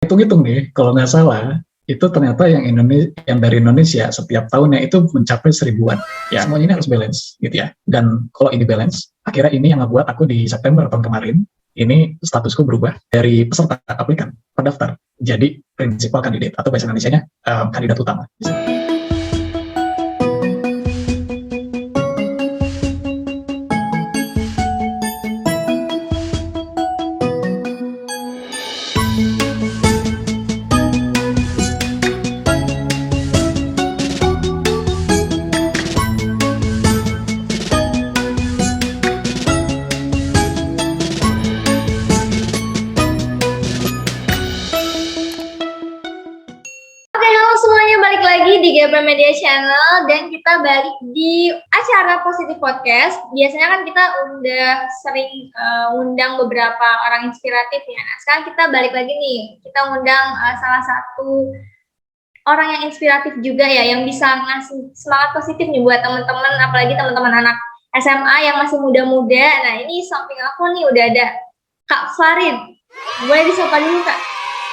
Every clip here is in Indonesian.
hitung-hitung nih, kalau nggak salah, itu ternyata yang dari Indonesia setiap tahunnya itu mencapai 1000-an. Ya, semuanya ini harus balance, gitu ya. Dan kalau ini balance, akhirnya ini yang ngebuat aku di September tahun kemarin, ini statusku berubah dari peserta aplikan, pendaftar, jadi principal candidate, atau bahasa Indonesia-nya kandidat utama. Di GP Media Channel, dan kita balik di acara Positif Podcast. Biasanya kan kita udah sering undang beberapa orang inspiratif ya. Nah, sekarang kita balik lagi nih. Kita undang salah satu orang yang inspiratif juga ya, yang bisa ngasih semangat positif nih buat teman-teman, apalagi teman-teman anak SMA yang masih muda-muda. Nah, ini samping aku nih udah ada Kak Farid. Boleh disapa dulu, Kak?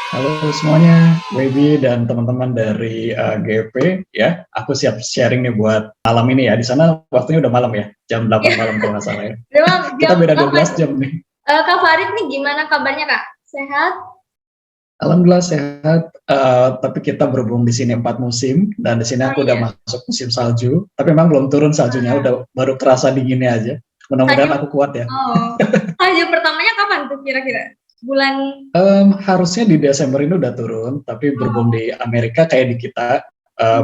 Halo semuanya, Webi dan teman-teman dari GP ya. Aku siap sharing nih buat malam ini ya. Di sana waktunya udah malam ya, jam 8 malam kalau nggak salah ya. Kita beda 12 jam nih. Kak Farid nih gimana kabarnya, Kak? Sehat? Alhamdulillah sehat. Tapi kita berhubung di sini 4 musim, dan di sini aku udah masuk musim salju. Tapi memang belum turun saljunya, udah baru terasa dinginnya aja. Mudah-mudahan aku kuat ya. Salju pertamanya kapan tuh kira-kira? Bulan harusnya di Desember ini udah turun, tapi berhubung di Amerika kayak di kita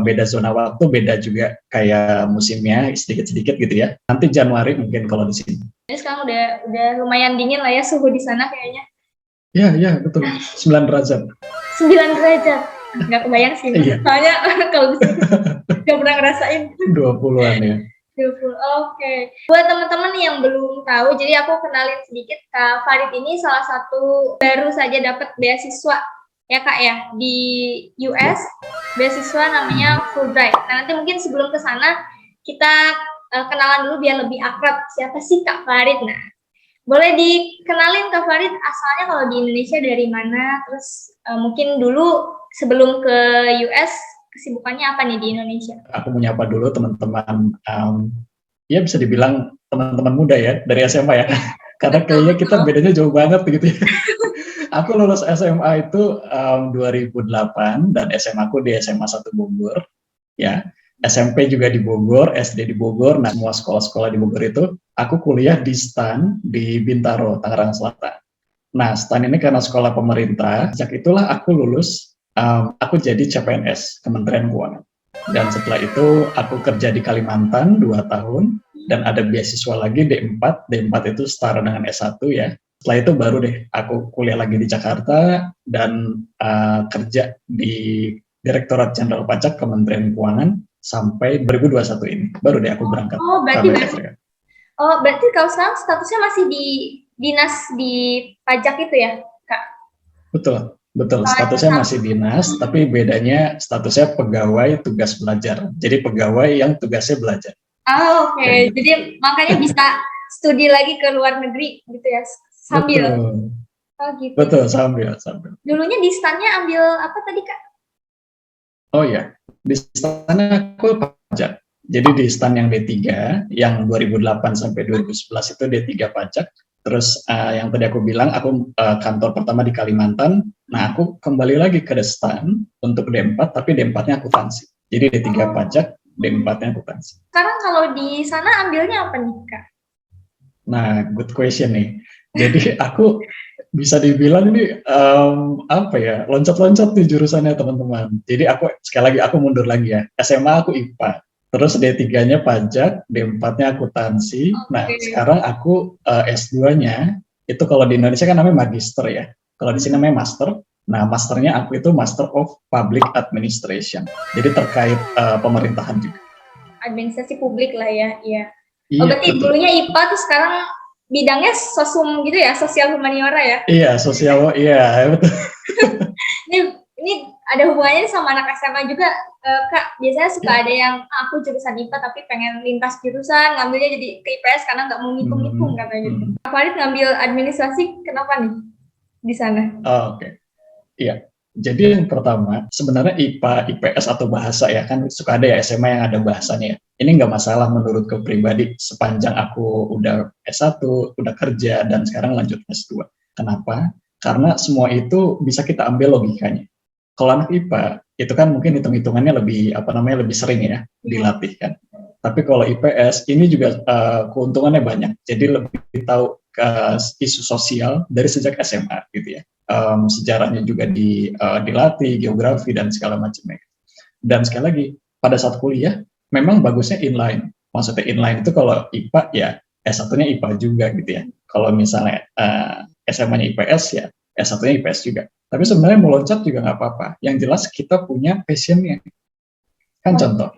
beda zona waktu, beda juga kayak musimnya sedikit-sedikit gitu ya. Nanti Januari mungkin kalau di sini. Jadi sekarang udah lumayan dingin lah ya suhu di sana kayaknya. Ya betul. 9 derajat. 9 derajat. Nggak kebayang sih. Iya. Soalnya kalau di sini nggak pernah ngerasain. 20-an ya. Oke. Buat teman-teman yang belum tahu, jadi aku kenalin sedikit, Kak Farid ini salah satu baru saja dapat beasiswa ya Kak ya di US, beasiswa namanya Fulbright. Nah, nanti mungkin sebelum ke sana kita kenalan dulu biar lebih akrab, siapa sih Kak Farid. Nah, boleh dikenalin Kak Farid asalnya kalau di Indonesia dari mana, terus mungkin dulu sebelum ke US kesibukannya apa nih di Indonesia? Aku menyapa dulu teman-teman, ya bisa dibilang teman-teman muda ya dari SMA ya, karena kayaknya kita bedanya jauh banget gitu ya. Aku lulus SMA itu 2008 dan SMA aku di SMA 1 Bogor, ya. SMP juga di Bogor, SD di Bogor, nah semua sekolah-sekolah di Bogor itu. Aku kuliah di STAN di Bintaro, Tangerang Selatan. Nah, STAN ini karena sekolah pemerintah, sejak itulah aku lulus. Aku jadi CPNS Kementerian Keuangan, dan setelah itu aku kerja di Kalimantan 2 tahun, dan ada beasiswa lagi D4 itu setara dengan S1 ya. Setelah itu baru deh aku kuliah lagi di Jakarta dan kerja di Direktorat Jenderal Pajak Kementerian Keuangan sampai 2021 ini, baru deh aku berangkat ke Amerika Serikat. Berarti kalau sekarang statusnya masih di dinas di pajak itu ya, Kak? Betul, statusnya masih dinas, tapi bedanya statusnya pegawai tugas belajar. Jadi pegawai yang tugasnya belajar. Oke. Jadi makanya bisa studi lagi ke luar negeri gitu ya, sambil. Betul. Gitu. Betul, sambil. Dulunya di STAN-nya ambil apa tadi, Kak? Oh ya, di STAN aku pajak. Jadi di STAN yang D3, yang 2008 sampai 2011 itu D3 pajak. Terus yang tadi aku bilang, aku kantor pertama di Kalimantan. Nah, aku kembali lagi ke STAN untuk D4, tapi D4-nya akuntansi. Jadi D3 pajak, D4-nya akuntansi. Sekarang kalau di sana ambilnya apa nih, Kak? Nah, good question nih. Jadi aku bisa dibilang ini apa ya, loncat-loncat nih jurusannya teman-teman. Jadi aku sekali lagi aku mundur lagi ya. SMA aku IPA. Terus D3-nya pajak, D4-nya akuntansi. Nah, sekarang aku S2-nya, itu kalau di Indonesia kan namanya magister ya. Kalau di sini namanya master. Nah, masternya aku itu Master of Public Administration. Jadi terkait pemerintahan juga. Administrasi publik lah ya, iya. Berarti dulunya IPA tuh sekarang bidangnya sosum gitu ya, sosial humaniora ya? Iya, sosial, iya, betul. Ini ada hubungannya sama anak SMA juga, Kak. Biasanya suka ada yang aku jurusan IPA tapi pengen lintas jurusan, ngambilnya jadi ke IPS karena nggak mau ngitung-ngitung katanya gitu. Kak Farid ngambil administrasi, kenapa nih di sana? Oke. Iya, Jadi yang pertama, sebenarnya IPA, IPS atau bahasa ya, kan suka ada ya SMA yang ada bahasanya ya. Ini nggak masalah menurutku pribadi, sepanjang aku udah S1, udah kerja, dan sekarang lanjut S2. Kenapa? Karena semua itu bisa kita ambil logikanya. Kalau anak IPA, itu kan mungkin hitung-hitungannya lebih, lebih sering ya, dilatih kan. Tapi kalau IPS, ini juga keuntungannya banyak. Jadi lebih tahu isu sosial dari sejak SMA gitu ya. Sejarahnya juga dilatih, geografi dan segala macamnya. Dan sekali lagi, pada saat kuliah memang bagusnya inline. Maksudnya inline itu kalau IPA ya S1-nya IPA juga gitu ya. Kalau misalnya SMA-nya IPS ya S1-nya IPS juga. Tapi sebenarnya mau loncat juga nggak apa-apa. Yang jelas kita punya passion-nya. Kan contoh,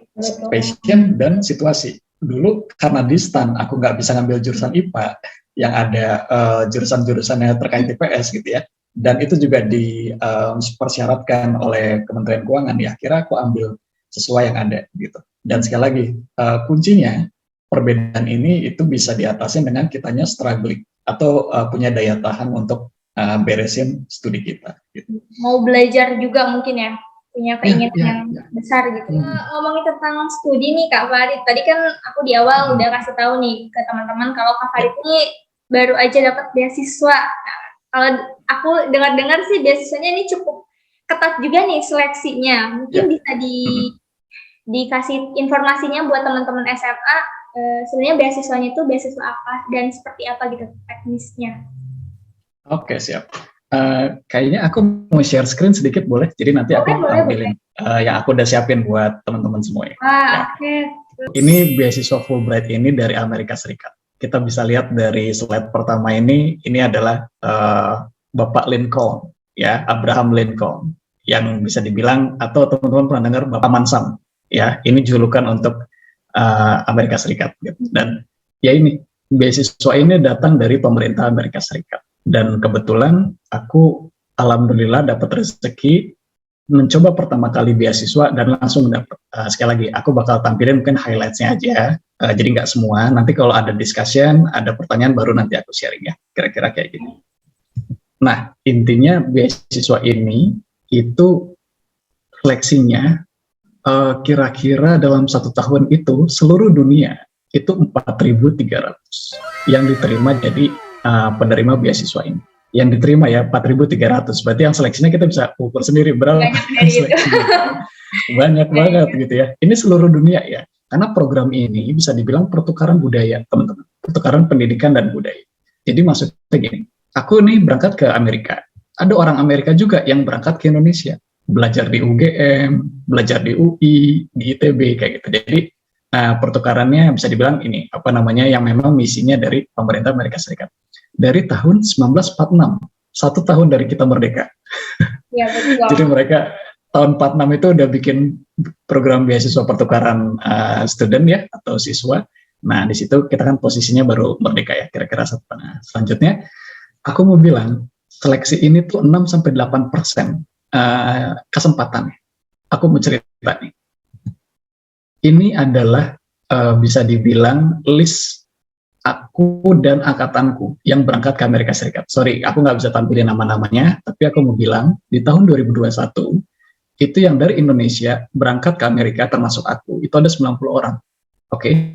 passion dan situasi. Dulu karena distan, aku nggak bisa ngambil jurusan IPA, yang ada jurusan-jurusannya terkait IPS gitu ya. Dan itu juga dipersyaratkan oleh Kementerian Keuangan, ya akhirnya aku ambil sesuai yang ada gitu. Dan sekali lagi, kuncinya perbedaan ini itu bisa diatasi dengan kitanya struggling atau punya daya tahan untuk beresin studi kita. Gitu. Mau belajar juga mungkin ya, punya keinginan yang besar gitu. Ngomongin tentang studi nih Kak Farid, tadi kan aku di awal udah kasih tahu nih ke teman-teman kalau Kak Farid ini baru aja dapat beasiswa. Nah, kalau aku dengar-dengar sih beasiswanya ini cukup ketat juga nih seleksinya. Mungkin bisa dikasih informasinya buat teman-teman SMA, sebenarnya beasiswanya itu beasiswa apa dan seperti apa gitu teknisnya. Oke, siap. Kayaknya aku mau share screen sedikit boleh? Jadi nanti aku tampilin yang aku udah siapin buat teman-teman semua ya. Ini beasiswa Fulbright ini dari Amerika Serikat. Kita bisa lihat dari slide pertama ini adalah Bapak Lincoln, ya Abraham Lincoln, yang bisa dibilang atau teman-teman pernah dengar Bapak Mansam, ya ini julukan untuk Amerika Serikat. Gitu. Dan ya ini beasiswa ini datang dari pemerintah Amerika Serikat. Dan kebetulan aku alhamdulillah dapat rezeki mencoba pertama kali beasiswa dan langsung mendapat. Sekali lagi, aku bakal tampilin mungkin highlights-nya aja, jadi nggak semua. Nanti kalau ada discussion, ada pertanyaan baru nanti aku sharing ya, kira-kira kayak gini. Nah, intinya beasiswa ini itu seleksinya kira-kira dalam 1 tahun itu seluruh dunia itu 4.300 yang diterima jadi penerima beasiswa ini. Yang diterima ya 4.300, berarti yang seleksinya kita bisa ukur sendiri berapa seleksinya. Banyak banget gitu ya. Ini seluruh dunia ya, karena program ini bisa dibilang pertukaran budaya teman-teman, pertukaran pendidikan dan budaya. Jadi maksudnya gini, aku nih berangkat ke Amerika, ada orang Amerika juga yang berangkat ke Indonesia, belajar di UGM, belajar di UI, di ITB kayak gitu. Jadi pertukarannya bisa dibilang ini yang memang misinya dari pemerintah Amerika Serikat. Dari tahun 1946, 1 tahun dari kita merdeka. Ya, betul. Jadi mereka tahun 46 itu udah bikin program beasiswa pertukaran student ya atau siswa. Nah di situ kita kan posisinya baru merdeka ya, kira-kira selanjutnya aku mau bilang seleksi ini tuh 6-8% kesempatannya. Aku mau cerita nih. Ini adalah bisa dibilang list aku dan angkatanku yang berangkat ke Amerika Serikat. Sorry, aku nggak bisa tampilin nama-namanya, tapi aku mau bilang, di tahun 2021, itu yang dari Indonesia berangkat ke Amerika, termasuk aku, itu ada 90 orang. Oke,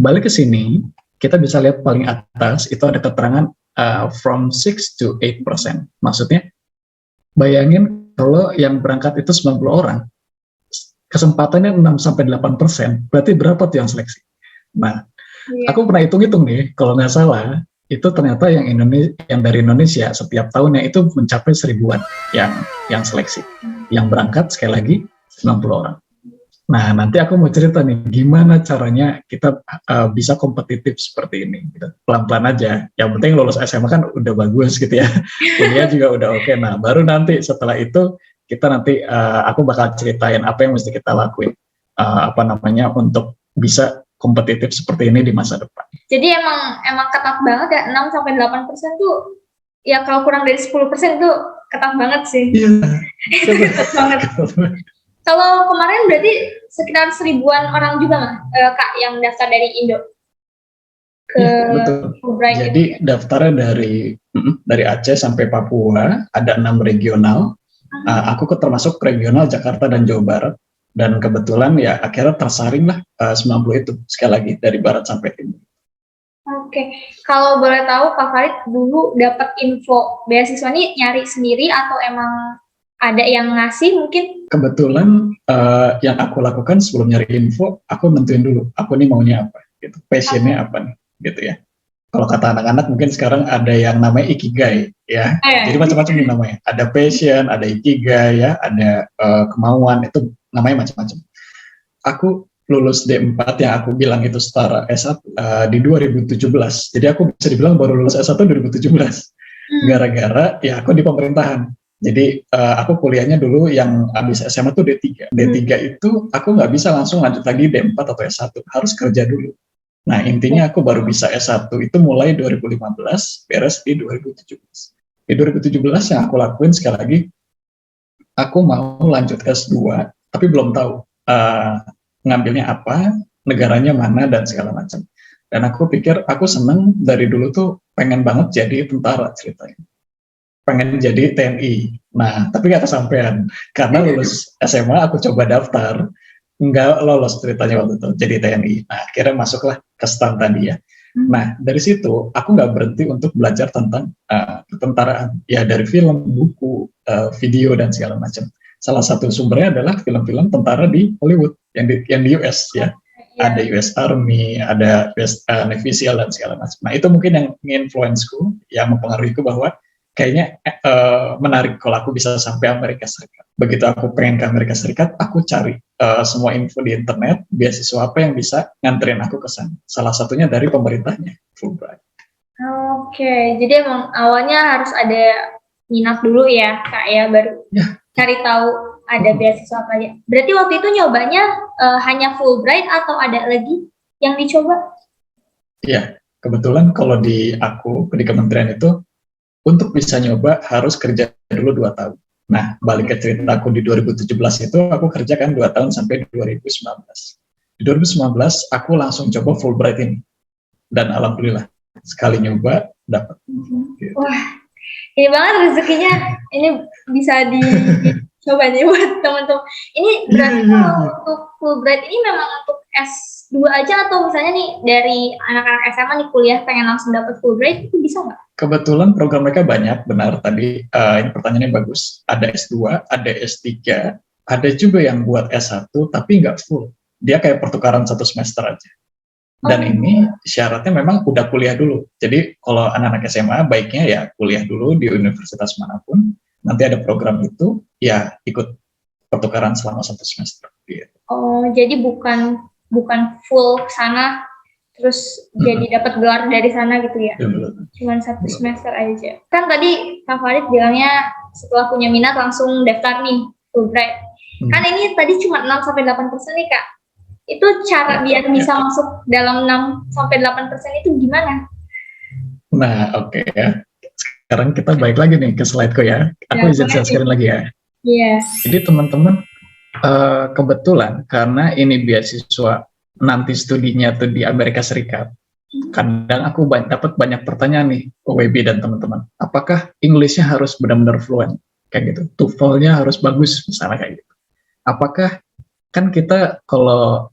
balik ke sini, kita bisa lihat paling atas, itu ada keterangan from 6 to 8%. Maksudnya, bayangin kalau yang berangkat itu 90 orang, kesempatannya 6-8%, berarti berapa tuh yang seleksi? Nah, aku pernah hitung-hitung nih, kalau nggak salah, itu ternyata yang dari Indonesia setiap tahunnya itu mencapai 1000-an yang seleksi. Yang berangkat sekali lagi 90 orang. Nah, nanti aku mau cerita nih, gimana caranya kita bisa kompetitif seperti ini. Gitu. Pelan-pelan aja. Yang penting lulus SMA kan udah bagus gitu ya. Kuliah juga udah oke. Nah, baru nanti setelah itu kita nanti aku bakal ceritain apa yang mesti kita lakuin. Untuk bisa kompetitif seperti ini di masa depan. Jadi emang ketat banget ya, 6-8% tuh ya kalau kurang dari 10% tuh ketat banget sih. Iya. Ketat banget. Kalau kemarin berarti sekitar 1000-an orang juga nggak, Kak, yang daftar dari Indo? Iya, betul. Jadi daftarnya dari Aceh sampai Papua, ada 6 regional, Aku termasuk regional Jakarta dan Jawa Barat, dan kebetulan ya akhirnya tersaring lah 90 itu, sekali lagi dari barat sampai timur. Oke, kalau boleh tahu Kak Farid dulu dapat info beasiswa ini nyari sendiri atau emang ada yang ngasih mungkin? Kebetulan yang aku lakukan sebelum nyari info, aku nentuin dulu, aku nih maunya apa, gitu, passionnya apa nih, gitu ya. Kalau kata anak-anak mungkin sekarang ada yang namanya ikigai, ya. Jadi macam-macam nih namanya. Ada passion, ada ikigai, ya, ada kemauan, itu namanya macam-macam. Aku lulus D4 yang aku bilang itu setara S1 di 2017. Jadi aku bisa dibilang baru lulus S1 2017. Gara-gara ya aku di pemerintahan. Jadi aku kuliahnya dulu yang habis SMA tuh D3. D3 itu aku nggak bisa langsung lanjut lagi D4 atau S1, harus kerja dulu. Nah, intinya aku baru bisa S1 itu mulai 2015, beres di 2017. Di 2017 yang aku lakuin sekali lagi, aku mau lanjut S2, tapi belum tahu ngambilnya apa, negaranya mana, dan segala macam. Dan aku pikir, aku seneng dari dulu tuh pengen banget jadi tentara ceritanya. Pengen jadi TNI. Nah, tapi nggak kesampean. Karena lulus SMA aku coba daftar, nggak lolos ceritanya waktu itu jadi TNI. Nah, akhirnya masuklah ke STAN tadi ya. Nah, dari situ aku nggak berhenti untuk belajar tentang ketentaraan. Ya, dari film, buku, video, dan segala macam. Salah satu sumbernya adalah film-film tentara di Hollywood, yang di US ya. Ada US Army, ada US Navy SEAL, dan segala macam. Nah, itu mungkin yang menginfluensku, yang mempengaruhiku bahwa kayaknya menarik kalau aku bisa sampai Amerika Serikat. Begitu aku pengen ke Amerika Serikat, aku cari semua info di internet, beasiswa apa yang bisa nganterin aku ke sana. Salah satunya dari pemerintahnya, Fulbright. Oke, jadi emang awalnya harus ada minat dulu ya, Kak ya, baru cari tahu ada beasiswa apa aja. Berarti waktu itu nyobanya hanya Fulbright atau ada lagi yang dicoba? Iya, kebetulan kalau di kementerian itu, untuk bisa nyoba harus kerja dulu 2 tahun. Nah, balik ke cerita aku di 2017 itu, aku kerjakan 2 tahun sampai 2019. Di 2019, aku langsung coba Fulbright ini. Dan alhamdulillah, sekali nyoba, dapat. Gitu. Wah, ini banget rezekinya. Ini bisa dicoba nih buat teman-teman. Ini berarti kalau untuk Fulbright ini memang untuk S2 aja atau misalnya nih dari anak-anak SMA nih kuliah pengen langsung dapat Fulbright, itu bisa nggak? Kebetulan program mereka banyak, benar tadi ini pertanyaannya bagus. Ada S2, ada S3, ada juga yang buat S1 tapi nggak full. Dia kayak pertukaran 1 semester aja. Dan ini syaratnya memang udah kuliah dulu. Jadi kalau anak-anak SMA baiknya ya kuliah dulu di universitas manapun. Nanti ada program itu, ya ikut pertukaran selama 1 semester. Gitu. Oh, jadi bukan full sana terus jadi dapat gelar dari sana gitu ya? Cuman 1 semester aja. Kan tadi Kak Farid bilangnya setelah punya minat langsung daftar nih Fulbright. Kan ini tadi cuma 6-8% nih Kak. Itu cara biar bisa masuk dalam 6-8% itu gimana? Nah, oke ya. Sekarang kita balik lagi nih ke slide-ku ya. Aku izin share screen lagi ya. Iya. Jadi teman-teman, kebetulan karena ini beasiswa nanti studinya tuh di Amerika Serikat, kadang aku dapat banyak pertanyaan nih, WB dan teman-teman. Apakah English-nya harus benar-benar fluent? Kayak gitu. TOEFL-nya harus bagus, misalnya kayak gitu. Apakah, kan kita kalau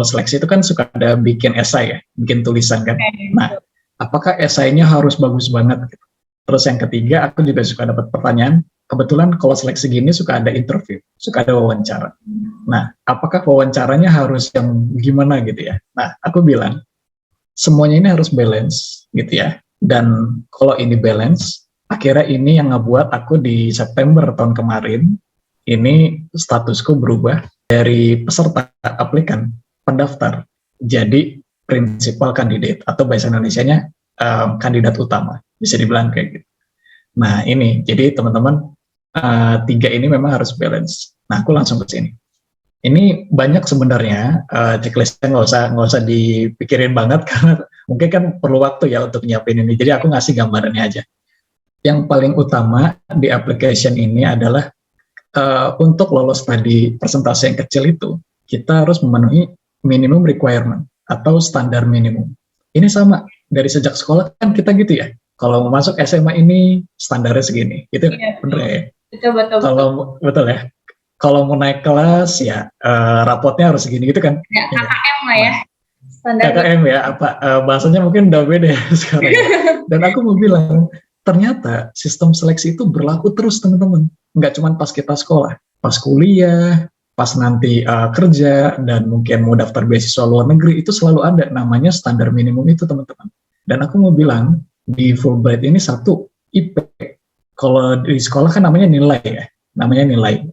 seleksi itu kan suka ada bikin esai ya, bikin tulisan kan. Nah, apakah esainya harus bagus banget? Gitu. Terus yang ketiga, aku juga suka dapat pertanyaan, kebetulan kalau seleksi gini suka ada interview, suka ada wawancara. Nah, apakah wawancaranya harus yang gimana gitu ya? Nah, aku bilang, semuanya ini harus balance gitu ya. Dan kalau ini balance, akhirnya ini yang ngebuat aku di September tahun kemarin, ini statusku berubah dari peserta aplikan, pendaftar, jadi principal candidate, atau bahasa Indonesianya kandidat utama, bisa dibilang kayak gitu. Nah ini, jadi teman-teman, 3 ini memang harus balance. Nah aku langsung ke sini. Ini banyak sebenarnya checklistnya nggak usah dipikirin banget karena mungkin kan perlu waktu ya untuk nyiapin ini. Jadi aku ngasih gambarannya aja. Yang paling utama di application ini adalah untuk lolos tadi persentase yang kecil itu, kita harus memenuhi minimum requirement atau standar minimum. Ini sama dari sejak sekolah kan kita gitu ya. Kalau mau masuk SMA ini standarnya segini, itu bener ya. Betul, betul, betul. Kalau betul ya. Kalau mau naik kelas ya rapotnya harus segini gitu kan. Ya, KKM lah ya. Nah, Standar. KKM ya, bahasanya mungkin udah beda ya sekarang. Dan aku mau bilang, ternyata sistem seleksi itu berlaku terus teman-teman. Nggak cuma pas kita sekolah, pas kuliah, pas nanti kerja, dan mungkin mau daftar beasiswa luar negeri, itu selalu ada namanya standar minimum itu teman-teman. Dan aku mau bilang, di Fulbright ini satu, IP. Kalau di sekolah kan namanya nilai ya, namanya nilai.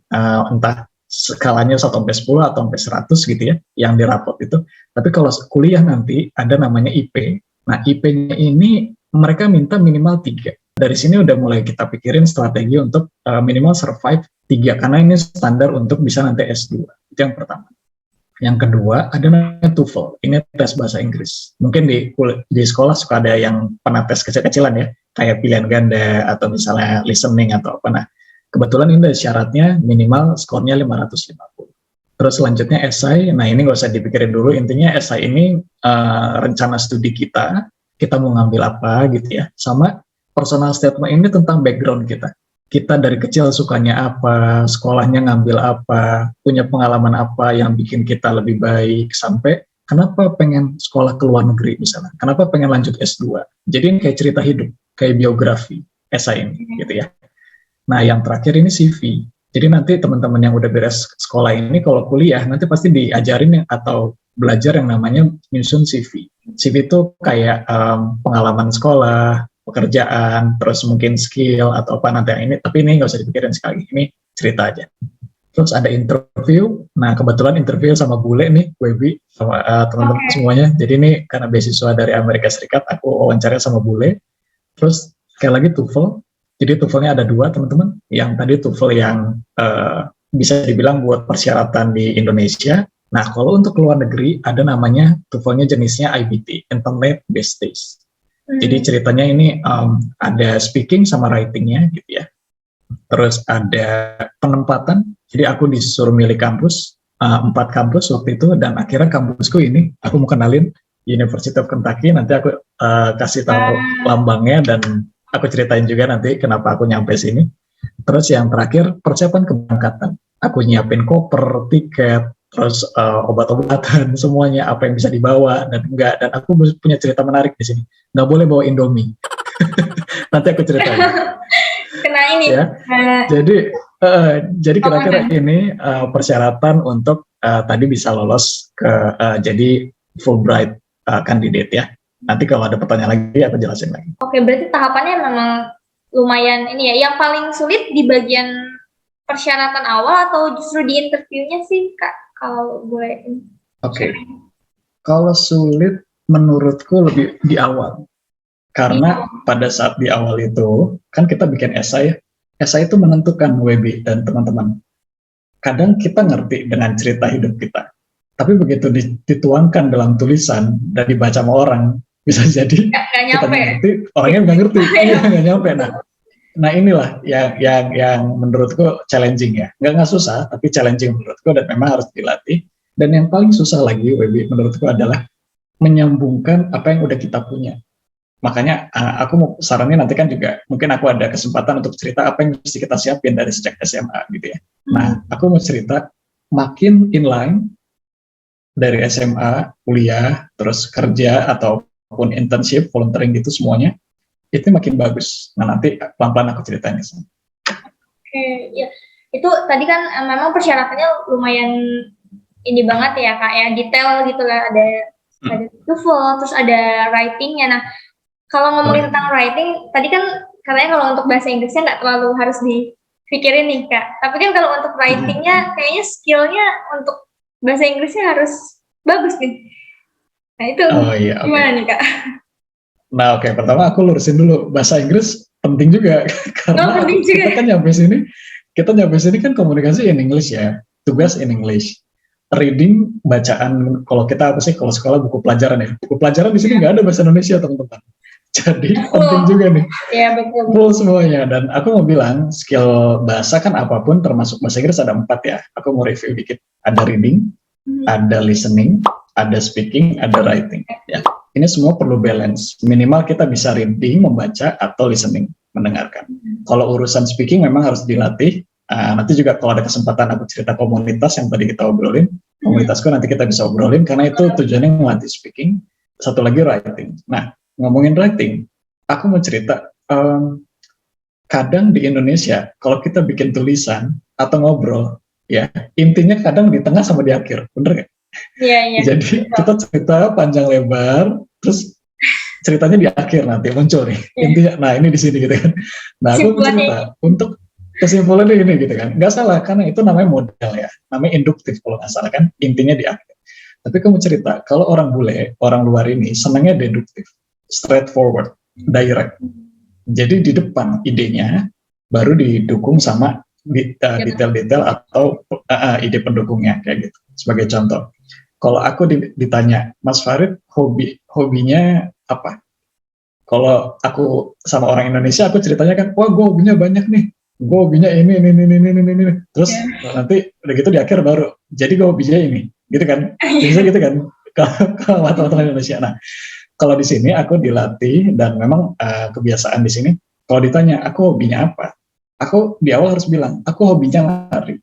Entah skalanya 1 sampai 10 atau sampai 100 gitu ya, yang dirapot itu. Tapi kalau kuliah nanti ada namanya IP. Nah, IP-nya ini mereka minta minimal 3. Dari sini udah mulai kita pikirin strategi untuk minimal survive 3, karena ini standar untuk bisa nanti S2. Itu yang pertama. Yang kedua, ada namanya TOEFL. Ini tes bahasa Inggris. Mungkin di sekolah suka ada yang pernah tes kecil-kecilan ya, kayak pilihan ganda atau misalnya listening atau apa. Nah, kebetulan ini syaratnya minimal skornya 550. Terus selanjutnya esai, nah ini nggak usah dipikirin dulu, intinya esai ini rencana studi kita mau ngambil apa gitu ya, sama personal statement ini tentang background kita dari kecil sukanya apa, sekolahnya ngambil apa, punya pengalaman apa yang bikin kita lebih baik, sampai kenapa pengen sekolah ke luar negeri misalnya, kenapa pengen lanjut S2. Jadi ini kayak cerita hidup, kayak biografi esai ini gitu ya. Nah, yang terakhir ini CV. Jadi nanti teman-teman yang udah beres sekolah ini kalau kuliah nanti pasti diajarin atau belajar yang namanya nyusun CV. CV itu kayak pengalaman sekolah, pekerjaan, terus mungkin skill atau apa nanti yang ini. Tapi ini nggak usah dipikirin sekali. Ini cerita aja. Terus ada interview. Nah, kebetulan interview sama bule nih, Webi, sama teman-teman semuanya. Jadi ini karena beasiswa dari Amerika Serikat, aku wawancara sama bule. Terus sekali lagi TOEFL. Jadi TOEFL-nya ada 2 teman-teman. Yang tadi TOEFL yang bisa dibilang buat persyaratan di Indonesia. Nah, kalau untuk luar negeri ada namanya TOEFL-nya jenisnya IBT, Internet Based Test. Jadi ceritanya ini ada speaking sama writing-nya gitu ya. Terus ada penempatan. Jadi aku disuruh milih kampus, 4 kampus waktu itu, dan akhirnya kampusku ini aku mau kenalin, University of Kentucky. Nanti aku kasih tahu lambangnya dan aku ceritain juga nanti kenapa aku nyampe sini. Terus yang terakhir, persiapan keberangkatan. Aku nyiapin koper, tiket, terus obat-obatan, semuanya apa yang bisa dibawa dan enggak. Dan aku punya cerita menarik di sini. Nggak boleh bawa Indomie. Nanti aku ceritain. Kena ini. Ya. Jadi kira-kira ini persyaratan untuk tadi bisa lolos ke jadi Fulbright candidate ya. Nanti kalau ada pertanyaan lagi aku jelasin lagi. Oke, berarti tahapannya memang lumayan ini ya. Yang paling sulit di bagian persyaratan awal atau justru di interviewnya sih, Kak? Kalau boleh. Oke. Kalau sulit menurutku lebih di awal. Karena pada saat di awal itu kan kita bikin esai. Esai itu menentukan WB dan teman-teman. Kadang kita ngerti dengan cerita hidup kita. Tapi begitu dituangkan dalam tulisan dan dibaca sama orang, bisa jadi kita ngerti, orangnya nggak ngerti, nggak nyampe. Nah inilah yang menurutku challenging ya, nggak susah, tapi challenging menurutku dan memang harus dilatih. Dan yang paling susah lagi, WB, menurutku adalah menyambungkan apa yang udah kita punya. Makanya aku mau sarannya nanti kan juga mungkin aku ada kesempatan untuk cerita apa yang mesti kita siapin dari sejak SMA gitu ya. Nah, aku mau cerita makin inline dari SMA, kuliah, terus kerja ataupun internship, volunteering gitu semuanya itu makin bagus. Nah, nanti pelan-pelan aku ceritain. Oke, ya. Itu tadi kan memang persyaratannya lumayan ini banget ya, Kak, ya, detail gitu lah, ada TOEFL, terus ada writing-nya. Nah, kalau ngomongin tentang writing, tadi kan katanya kalau untuk bahasa Inggrisnya nggak terlalu harus dipikirin nih, Kak. Tapi kan kalau untuk writing-nya, kayaknya skill-nya untuk bahasa Inggrisnya harus bagus nih. Nah, itu gimana nih, Kak? Nah, oke. Pertama aku lurusin dulu. Bahasa Inggris penting juga. Karena kita kan nyampe sini kan komunikasi in English ya. Tugas in English. Reading, bacaan, kalau kita apa sih, kalau sekolah buku pelajaran ya. Buku pelajaran di sini nggak ada bahasa Indonesia, teman-teman. Jadi penting juga nih. Iya, betul. Full semuanya. Dan aku mau bilang, skill bahasa kan apapun, termasuk bahasa Inggris ada 4 ya. Aku mau review dikit. Ada reading, ada listening, ada speaking, ada writing. Ya. Ini semua perlu balance. Minimal kita bisa reading, membaca, atau listening. mendengarkan. Kalau urusan speaking memang harus dilatih. Nanti juga kalau ada kesempatan aku cerita komunitas yang tadi kita obrolin, komunitasku nanti kita bisa obrolin karena itu tujuannya melatih speaking. Satu lagi writing. Nah, ngomongin writing, aku mau cerita. Kadang di Indonesia kalau kita bikin tulisan atau ngobrol, ya intinya kadang di tengah sama di akhir, bener nggak? Iya, iya. Jadi kita cerita panjang lebar, terus ceritanya di akhir nanti muncul nih intinya. Nah ini di sini gitu kan. Nah aku mau cerita untuk kesimpulannya ini gitu kan. Nggak salah karena itu namanya model ya, namanya induktif kalau nggak salah kan, intinya di akhir. Tapi kamu cerita kalau orang bule, orang luar ini senangnya deduktif, straightforward, direct. Jadi di depan idenya baru didukung sama detail-detail atau ide pendukungnya kayak gitu. Sebagai contoh, kalau aku ditanya, Mas Farid hobinya apa? Kalau aku sama orang Indonesia, aku ceritanya kan, wah gue hobinya banyak nih, gue hobinya ini. Terus nanti udah gitu di akhir baru, jadi gue hobinya ini, gitu kan? Bisa gitu kan? Kalau teman-teman Indonesia. Nah, kalau di sini aku dilatih dan memang kebiasaan di sini. Kalau ditanya aku hobinya apa, aku di awal harus bilang aku hobinya lari.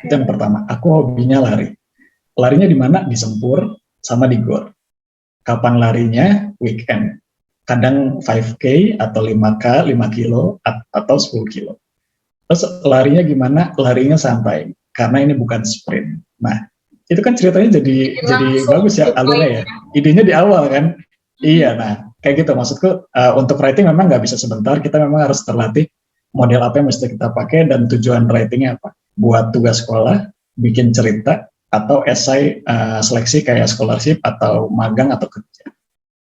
Itu yang pertama. Aku hobinya lari. Larinya di mana? Di Sempur sama di Gor. Kapan larinya? Weekend. Kadang 5K atau 5K, 5 kilo atau 10 kilo. Terus larinya gimana? Larinya santai karena ini bukan sprint. Nah, itu kan ceritanya jadi bagus ya alurnya ya. Idenya di awal kan. Iya, nah kayak gitu maksudku. Untuk writing memang nggak bisa sebentar, kita memang harus terlatih model apa yang mesti kita pakai dan tujuan writingnya apa. Buat tugas sekolah, bikin cerita, atau esai seleksi kayak scholarship atau magang atau kerja.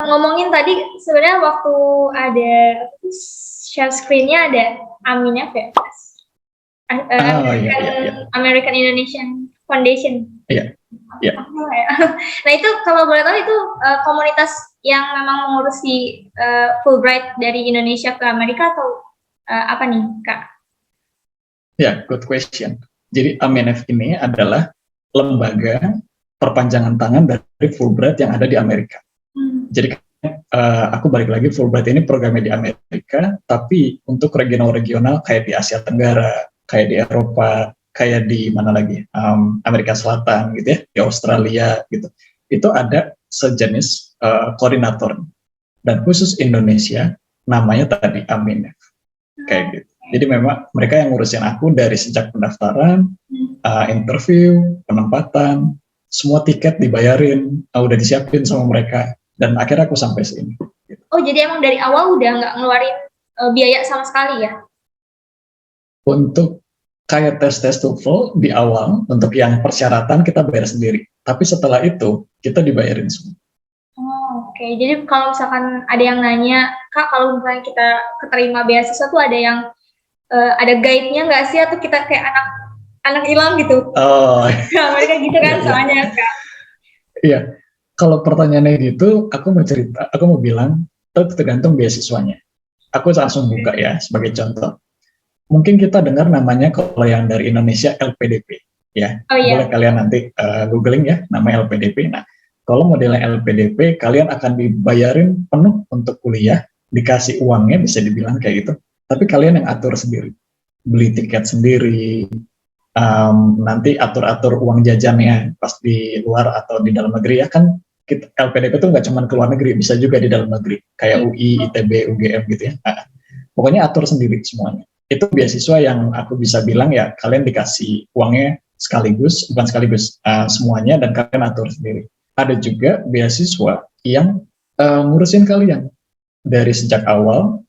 Ngomongin tadi sebenarnya waktu ada share screen-nya ada Aminef ya? American Indonesian Foundation. Iya. Yeah. Nah itu kalau boleh tahu itu komunitas yang memang mengurusi Fulbright dari Indonesia ke Amerika atau apa nih Kak? Ya, good question. Jadi Aminef ini adalah lembaga perpanjangan tangan dari Fulbright yang ada di Amerika. Jadi aku balik lagi, Fulbright ini programnya di Amerika, tapi untuk regional-regional kayak di Asia Tenggara, kayak di Eropa, kayak di mana lagi, Amerika Selatan gitu ya, di Australia gitu. Itu ada sejenis koordinator. Dan khusus Indonesia, namanya tadi Aminef. Kayak gitu. Jadi memang mereka yang ngurusin aku dari sejak pendaftaran, interview, penempatan, semua tiket dibayarin, udah disiapin sama mereka. Dan akhirnya aku sampai sini. Oh, jadi emang dari awal udah nggak ngeluarin biaya sama sekali ya? Untuk kayak tes TOEFL di awal, untuk yang persyaratan kita bayar sendiri. Tapi setelah itu, kita dibayarin semua. Oh, oke. Jadi kalau misalkan ada yang nanya, Kak, kalau misalnya kita keterima beasiswa tuh ada yang ada guide-nya nggak sih? Atau kita kayak anak hilang gitu? Oh. Nah, mereka gitu kan soalnya, Kak. Iya. Kalau pertanyaannya gitu, aku mau bilang, tergantung beasiswanya. Aku langsung buka ya, sebagai contoh. Mungkin kita dengar namanya kalau yang dari Indonesia LPDP, ya. Oh, iya. Boleh kalian nanti googling ya, nama LPDP. Nah, kalau modelnya LPDP, kalian akan dibayarin penuh untuk kuliah, dikasih uangnya, bisa dibilang kayak gitu. Tapi kalian yang atur sendiri, beli tiket sendiri, nanti atur-atur uang jajannya pas di luar atau di dalam negeri ya kan. LPDP itu nggak cuma ke luar negeri, bisa juga di dalam negeri, kayak UI, ITB, UGM gitu ya. Nah, pokoknya atur sendiri semuanya. Itu beasiswa yang aku bisa bilang ya kalian dikasih uangnya bukan sekaligus semuanya dan kalian atur sendiri. Ada juga beasiswa yang ngurusin kalian dari sejak awal,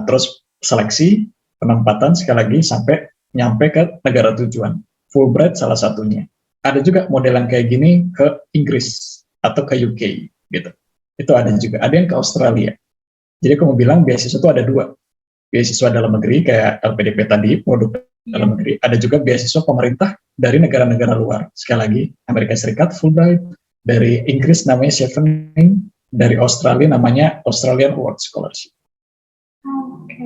terus seleksi, penempatan sekali lagi sampai nyampe ke negara tujuan. Fulbright salah satunya. Ada juga model yang kayak gini ke Inggris atau ke UK gitu. Itu ada juga. Ada yang ke Australia. Jadi aku mau bilang beasiswa itu ada dua. Beasiswa dalam negeri kayak LPDP tadi, produk dalam negeri. Ada juga beasiswa pemerintah dari negara-negara luar. Sekali lagi, Amerika Serikat Fulbright, dari Inggris namanya Chevening, dari Australia namanya Australian World Scholarship. Oke,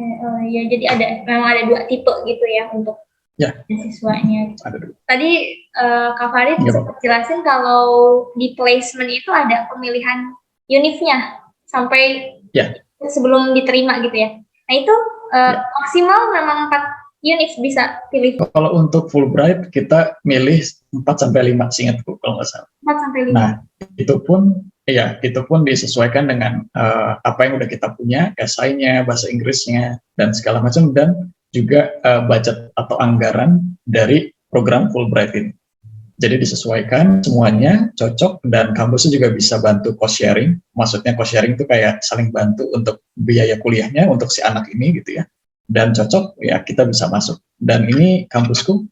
ya jadi memang ada dua tipe gitu ya untuk beasiswanya. Tadi Kak Farid sempat jelasin kalau di placement itu ada pemilihan univnya sampai sebelum diterima gitu ya. Nah itu Ya. maksimal memang 4 unit bisa pilih. Kalau untuk Fulbright kita milih 4 sampai 5 seingatku kalau nggak salah. 4 sampai 5. Nah, itu pun disesuaikan dengan apa yang udah kita punya, esainya, bahasa Inggrisnya dan segala macam, dan juga budget atau anggaran dari program Fulbright ini. Jadi disesuaikan semuanya cocok, dan kampusnya juga bisa bantu cost sharing. Maksudnya cost sharing itu kayak saling bantu untuk biaya kuliahnya untuk si anak ini gitu ya. Dan cocok ya kita bisa masuk. Dan ini kampusku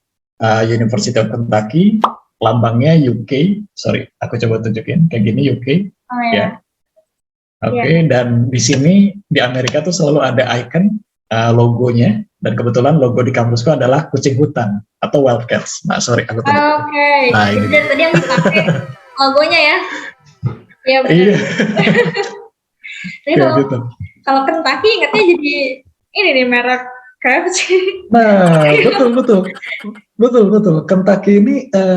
University of Kentucky, lambangnya UK. Sorry, aku coba tunjukin kayak gini UK. Oh ya. Ya. Oke, dan di sini di Amerika tuh selalu ada icon logonya, dan kebetulan logo di kampusku adalah kucing hutan atau wildcats. Nah, sorry aku tunjukin. Oke. Nah, ini. Jadi tadi yang dipakai logonya ya. Iya benar. Iya. Jadi Kayak gitu. kalau Kentucky ingatnya jadi ini nih merek KFC. Nah, betul. Kentucky ini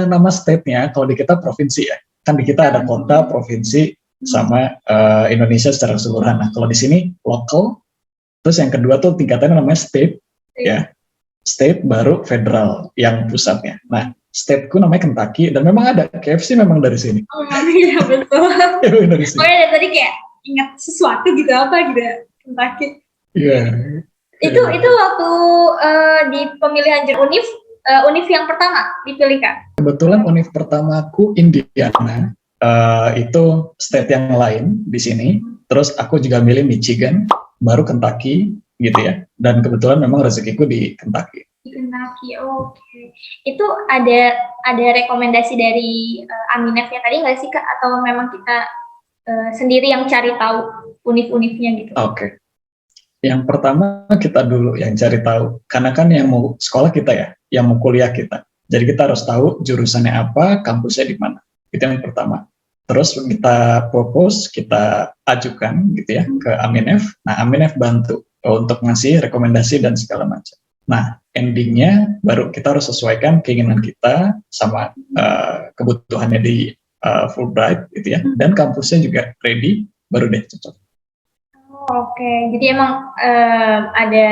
nama state-nya, kalau di kita provinsi ya. Kan di kita ada kota, provinsi, sama Indonesia secara keseluruhan. Nah, kalau di sini local, terus yang kedua tuh tingkatannya namanya state, ya. State baru federal yang pusatnya. Nah, stateku namanya Kentucky, dan memang ada KFC memang dari sini. Oh iya betul. Dari sini. Oh ya tadi kayak ingat sesuatu gitu apa gitu ya, Kentucky. Iya. Itu waktu di pemilihan univ yang pertama dipilih kan? Kebetulan univ pertamaku Indiana, itu state yang lain di sini. Terus aku juga milih Michigan, baru Kentucky gitu ya. Dan kebetulan memang rezekiku di Kentucky. Di Kentucky, oke. Itu ada rekomendasi dari Aminef-nya tadi nggak sih Kak? Atau memang kita sendiri yang cari tahu univ-univnya gitu? Oke. Yang pertama kita dulu yang cari tahu, karena kan yang mau sekolah kita ya, yang mau kuliah kita. Jadi kita harus tahu jurusannya apa, kampusnya di mana. Itu yang pertama. Terus kita propose, kita ajukan gitu ya ke Aminef. Nah, Aminef bantu untuk ngasih rekomendasi dan segala macam. Nah, endingnya baru kita harus sesuaikan keinginan kita sama kebutuhannya di Fulbright gitu ya. Dan kampusnya juga ready, baru deh cocok. Oke, jadi emang ada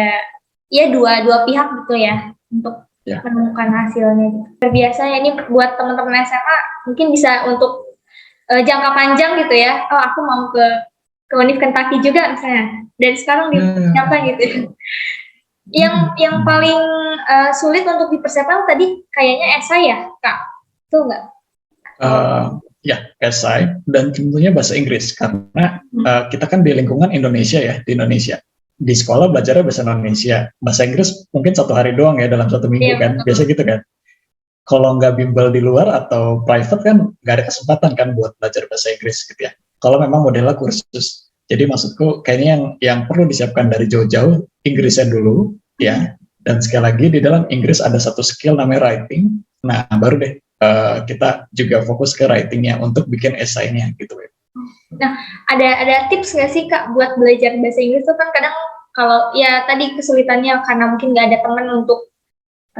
ya dua pihak gitu ya untuk menemukan hasilnya. Biasanya ini buat teman-teman SMA mungkin bisa untuk jangka panjang gitu ya. Oh aku mau ke Univ Kentucky juga misalnya. Dan sekarang di apa gitu. Yang paling sulit untuk dipersiapkan tadi kayaknya esai ya Kak, tuh nggak? Ya, esai, dan tentunya bahasa Inggris, karena kita kan di lingkungan Indonesia ya, di Indonesia. Di sekolah belajarnya bahasa Indonesia, bahasa Inggris mungkin 1 hari doang ya dalam 1 minggu kan, biasa gitu kan. Kalau nggak bimbel di luar atau private kan nggak ada kesempatan kan buat belajar bahasa Inggris gitu ya. Kalau memang modelnya kursus. Jadi maksudku kayaknya yang perlu disiapkan dari jauh-jauh, Inggrisnya dulu ya. Dan sekali lagi di dalam Inggris ada satu skill namanya writing. Nah, baru deh kita juga fokus ke writingnya untuk bikin esainya gitu. Nah, ada tips nggak sih Kak buat belajar bahasa Inggris tuh kan kadang kalau ya tadi kesulitannya karena mungkin nggak ada teman untuk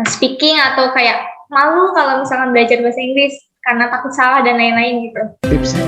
speaking atau kayak malu kalau misalkan belajar bahasa Inggris karena takut salah dan lain-lain gitu. Tipsnya